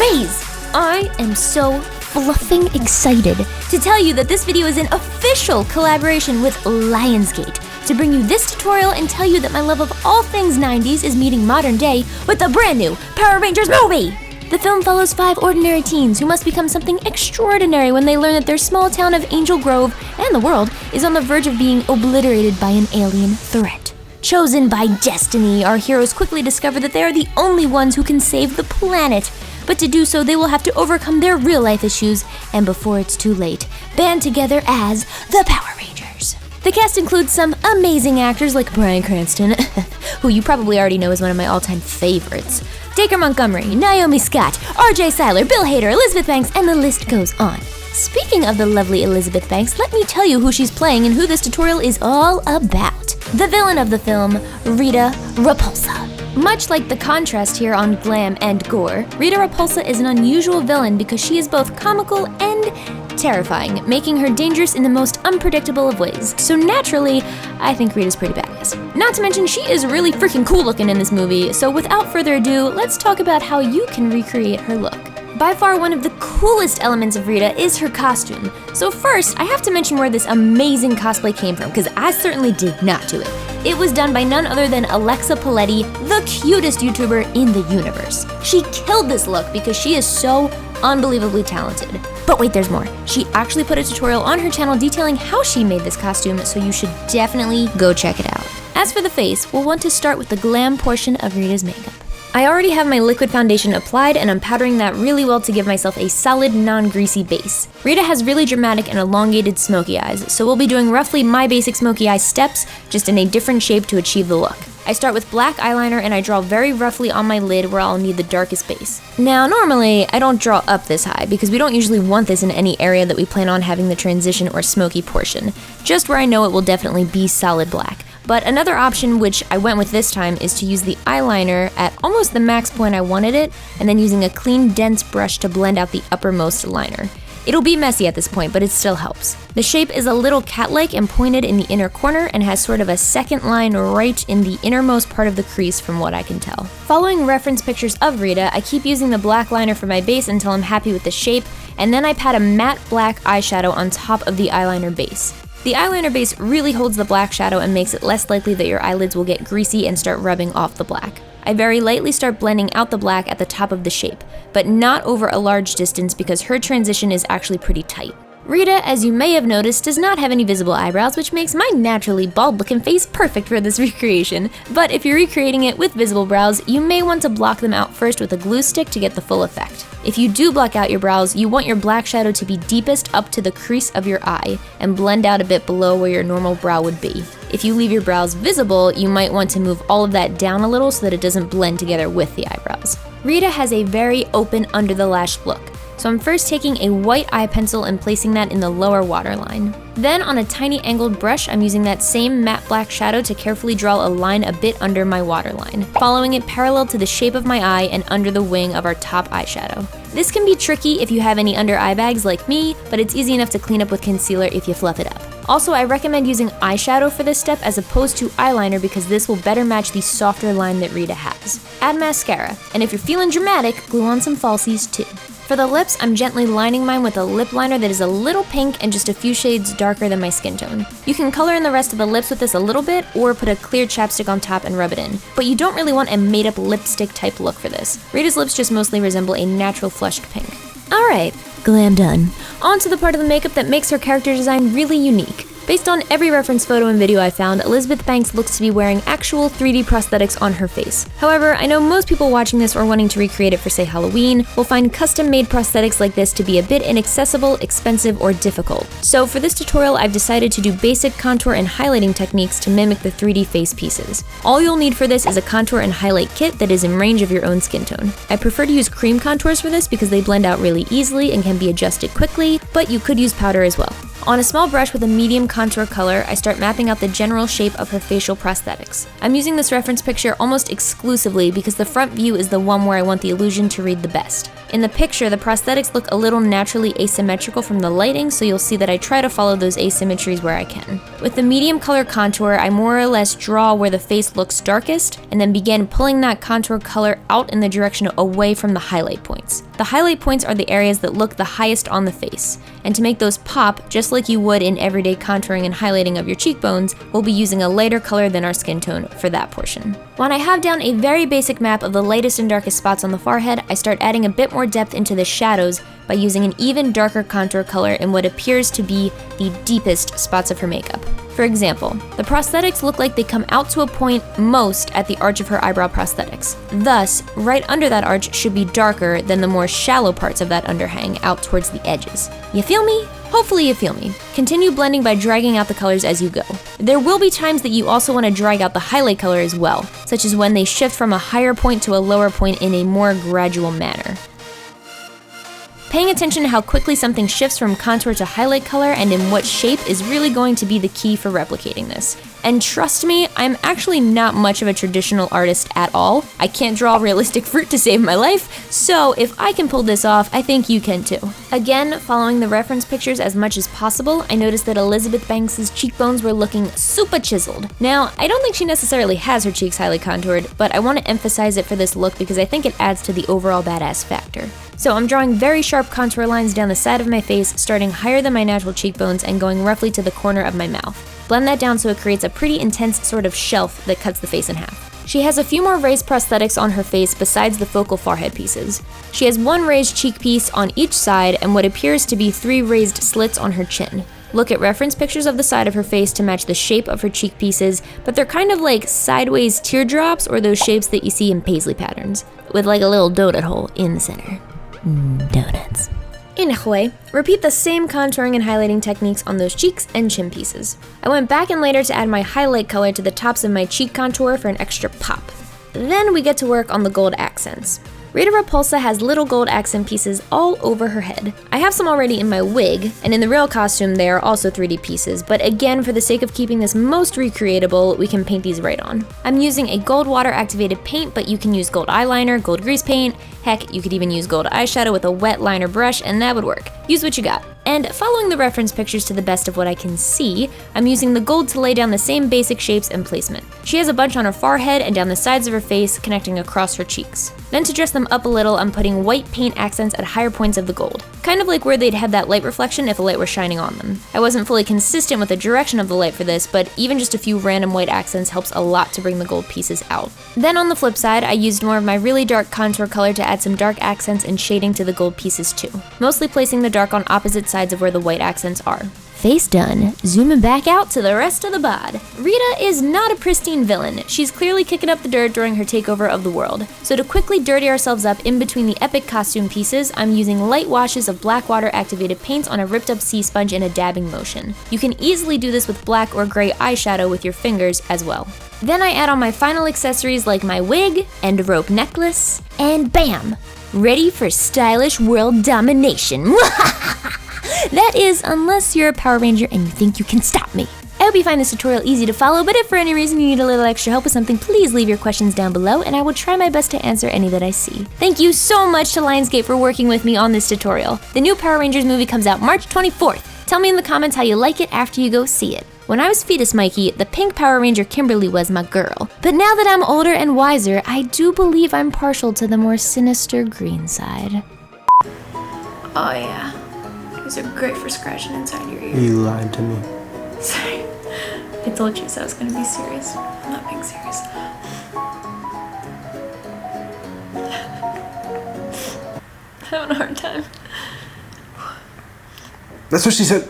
raise! I am so fluffing excited to tell you that this video is an official collaboration with Lionsgate to bring you this tutorial and tell you that my love of all things 90s is meeting modern day with the brand new Power Rangers movie! The film follows 5 ordinary teens who must become something extraordinary when they learn that their small town of Angel Grove and the world is on the verge of being obliterated by an alien threat. Chosen by destiny, our heroes quickly discover that they are the only ones who can save the planet. But to do so, they will have to overcome their real-life issues, and before it's too late, band together as the Power Rangers. The cast includes some amazing actors like Bryan Cranston, who you probably already know is one of my all-time favorites, Dacre Montgomery, Naomi Scott, RJ Cyler, Bill Hader, Elizabeth Banks, and the list goes on. Speaking of the lovely Elizabeth Banks, let me tell you who she's playing and who this tutorial is all about. The villain of the film, Rita Repulsa. Much like the contrast here on Glam&Gore, Rita Repulsa is an unusual villain because she is both comical and terrifying, making her dangerous in the most unpredictable of ways. So naturally, I think Rita's pretty badass. Not to mention, she is really freaking cool looking in this movie, so without further ado, let's talk about how you can recreate her look. By far, one of the coolest elements of Rita is her costume. So first, I have to mention where this amazing cosplay came from, because I certainly did not do it. It was done by none other than Alexa Paletti, the cutest YouTuber in the universe. She killed this look because she is so unbelievably talented. But wait, there's more. She actually put a tutorial on her channel detailing how she made this costume, so you should definitely go check it out. As for the face, we'll want to start with the glam portion of Rita's makeup. I already have my liquid foundation applied and I'm powdering that really well to give myself a solid, non-greasy base. Rita has really dramatic and elongated smoky eyes, so we'll be doing roughly my basic smoky eye steps, just in a different shape to achieve the look. I start with black eyeliner and I draw very roughly on my lid where I'll need the darkest base. Now, normally, I don't draw up this high because we don't usually want this in any area that we plan on having the transition or smoky portion, just where I know it will definitely be solid black. But another option, which I went with this time, is to use the eyeliner at almost the max point I wanted it, and then using a clean, dense brush to blend out the uppermost liner. It'll be messy at this point, but it still helps. The shape is a little cat-like and pointed in the inner corner and has sort of a second line right in the innermost part of the crease from what I can tell. Following reference pictures of Rita, I keep using the black liner for my base until I'm happy with the shape, and then I pat a matte black eyeshadow on top of the eyeliner base. The eyeliner base really holds the black shadow and makes it less likely that your eyelids will get greasy and start rubbing off the black. I very lightly start blending out the black at the top of the shape, but not over a large distance because her transition is actually pretty tight. Rita, as you may have noticed, does not have any visible eyebrows, which makes my naturally bald-looking face perfect for this recreation. But if you're recreating it with visible brows, you may want to block them out first with a glue stick to get the full effect. If you do block out your brows, you want your black shadow to be deepest up to the crease of your eye and blend out a bit below where your normal brow would be. If you leave your brows visible, you might want to move all of that down a little so that it doesn't blend together with the eyebrows. Rita has a very open under the lash look. So I'm first taking a white eye pencil and placing that in the lower waterline. Then on a tiny angled brush, I'm using that same matte black shadow to carefully draw a line a bit under my waterline, following it parallel to the shape of my eye and under the wing of our top eyeshadow. This can be tricky if you have any under eye bags like me, but it's easy enough to clean up with concealer if you fluff it up. Also, I recommend using eyeshadow for this step as opposed to eyeliner because this will better match the softer line that Rita has. Add mascara, and if you're feeling dramatic, glue on some falsies too. For the lips, I'm gently lining mine with a lip liner that is a little pink and just a few shades darker than my skin tone. You can color in the rest of the lips with this a little bit or put a clear chapstick on top and rub it in, but you don't really want a made-up lipstick type look for this. Rita's lips just mostly resemble a natural flushed pink. Alright, glam done. On to the part of the makeup that makes her character design really unique. Based on every reference photo and video I found, Elizabeth Banks looks to be wearing actual 3D prosthetics on her face. However, I know most people watching this or wanting to recreate it for, say, Halloween, will find custom-made prosthetics like this to be a bit inaccessible, expensive, or difficult. So for this tutorial, I've decided to do basic contour and highlighting techniques to mimic the 3D face pieces. All you'll need for this is a contour and highlight kit that is in range of your own skin tone. I prefer to use cream contours for this because they blend out really easily and can be adjusted quickly, but you could use powder as well. On a small brush with a medium contour color, I start mapping out the general shape of her facial prosthetics. I'm using this reference picture almost exclusively because the front view is the one where I want the illusion to read the best. In the picture, the prosthetics look a little naturally asymmetrical from the lighting, so you'll see that I try to follow those asymmetries where I can. With the medium color contour, I more or less draw where the face looks darkest, and then begin pulling that contour color out in the direction away from the highlight points. The The highlight points are the areas that look the highest on the face, and to make those pop, just like you would in everyday contouring and highlighting of your cheekbones, we'll be using a lighter color than our skin tone for that portion. When I have down a very basic map of the lightest and darkest spots on the forehead, I start adding a bit more depth into the shadows by using an even darker contour color in what appears to be the deepest spots of her makeup. For example, the prosthetics look like they come out to a point most at the arch of her eyebrow prosthetics. Thus, right under that arch should be darker than the more shallow parts of that underhang out towards the edges. You feel me? Hopefully you feel me. Continue blending by dragging out the colors as you go. There will be times that you also want to drag out the highlight color as well, such as when they shift from a higher point to a lower point in a more gradual manner. Paying attention to how quickly something shifts from contour to highlight color and in what shape is really going to be the key for replicating this. And trust me, I'm actually not much of a traditional artist at all. I can't draw realistic fruit to save my life, so if I can pull this off, I think you can too. Again, following the reference pictures as much as possible, I noticed that Elizabeth Banks' cheekbones were looking super chiseled. Now, I don't think she necessarily has her cheeks highly contoured, but I want to emphasize it for this look because I think it adds to the overall badass factor. So I'm drawing very sharp contour lines down the side of my face, starting higher than my natural cheekbones and going roughly to the corner of my mouth. Blend that down so it creates a pretty intense sort of shelf that cuts the face in half. She has a few more raised prosthetics on her face besides the focal forehead pieces. She has one raised cheek piece on each side and what appears to be 3 raised slits on her chin. Look at reference pictures of the side of her face to match the shape of her cheek pieces, but they're kind of like sideways teardrops or those shapes that you see in paisley patterns, with like a little donut hole in the center. Donuts. Anyway, repeat the same contouring and highlighting techniques on those cheeks and chin pieces. I went back in later to add my highlight color to the tops of my cheek contour for an extra pop. Then we get to work on the gold accents. Rita Repulsa has little gold accent pieces all over her head. I have some already in my wig, and in the real costume they are also 3D pieces, but again, for the sake of keeping this most recreatable, we can paint these right on. I'm using a gold water activated paint, but you can use gold eyeliner, gold grease paint, heck, you could even use gold eyeshadow with a wet liner brush, and that would work. Use what you got. And following the reference pictures to the best of what I can see, I'm using the gold to lay down the same basic shapes and placement. She has a bunch on her forehead and down the sides of her face, connecting across her cheeks. Then to dress them up a little, I'm putting white paint accents at higher points of the gold, kind of like where they'd have that light reflection if a light were shining on them. I wasn't fully consistent with the direction of the light for this, but even just a few random white accents helps a lot to bring the gold pieces out. Then on the flip side, I used more of my really dark contour color to add some dark accents and shading to the gold pieces too, mostly placing the dark on opposite sides of where the white accents are. Face done. Zooming back out to the rest of the bod. Rita is not a pristine villain. She's clearly kicking up the dirt during her takeover of the world. So to quickly dirty ourselves up in between the epic costume pieces, I'm using light washes of black water activated paints on a ripped up sea sponge in a dabbing motion. You can easily do this with black or gray eyeshadow with your fingers as well. Then I add on my final accessories like my wig and rope necklace, and bam! Ready for stylish world domination. That is, unless you're a Power Ranger and you think you can stop me. I hope you find this tutorial easy to follow, but if for any reason you need a little extra help with something, please leave your questions down below and I will try my best to answer any that I see. Thank you so much to Lionsgate for working with me on this tutorial. The new Power Rangers movie comes out March 24th. Tell me in the comments how you like it after you go see it. When I was Fetus Mikey, the pink Power Ranger Kimberly was my girl. But now that I'm older and wiser, I do believe I'm partial to the more sinister green side. Oh yeah. These are great for scratching inside your ear. You lied to me. Sorry. I told you so I was gonna be serious. I'm not being serious. I'm having a hard time. That's what she said.